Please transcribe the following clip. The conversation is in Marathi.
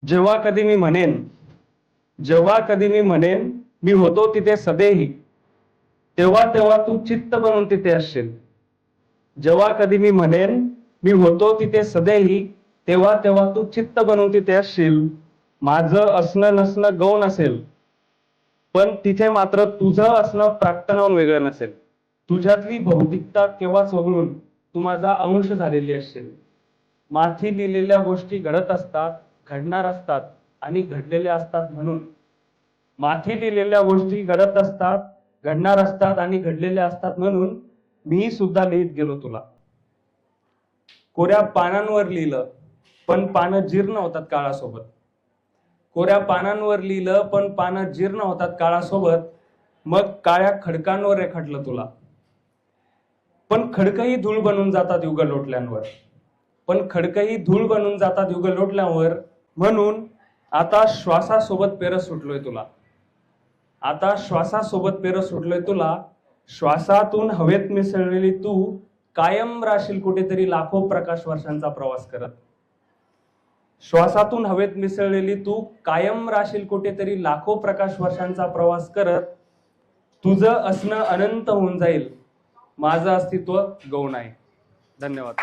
जेव्हा कधी मी म्हणेन मी होतो तिथे सदैही, तेव्हा तेव्हा तू चित्त बनून तिथे असशील. जेव्हा कधी मी म्हणेन मी होतो तिथे सदैही, तेव्हा तेव्हा तू चित्त बनून तिथे असशील. माझं असणं नसणं गौण असेल, पण तिथे मात्र तुझं असणं प्राक्तनाहून वेगळं नसेल. तुझ्यातली भौतिकता केव्हाच वगळून तू माझा अंश झालेली असशील. माथी लिहिलेल्या गोष्टी घडत असतात, घडणार असतात आणि घडलेल्या असतात म्हणून. माथी लिहिलेल्या गोष्टी घडत असतात, घडणार असतात आणि घडलेल्या असतात म्हणून मी सुद्धा लिहित गेलो तुला. कोऱ्या पानांवर लिहिलं, पण पानं जीर्ण होतात काळासोबत. कोऱ्या पानांवर लिहिलं, पण पानं जीर्ण होतात काळासोबत. मग काळ्या खडकांवर रेखाटलं तुला, पण खडकही धूळ बनून जातात युग लोटल्यांवर. म्हणून आता श्वासासोबत पेरस सुटलोय तुला. श्वासातून हवेत मिसळलेली तू कायम राहशील कुठेतरी लाखो प्रकाश वर्षांचा प्रवास करत. श्वासातून हवेत मिसळलेली तू कायम राहशील कुठेतरी लाखो प्रकाश वर्षांचा प्रवास करत. तुझं असणं अनंत होऊन जाईल, माझं अस्तित्व गौण आहे. धन्यवाद.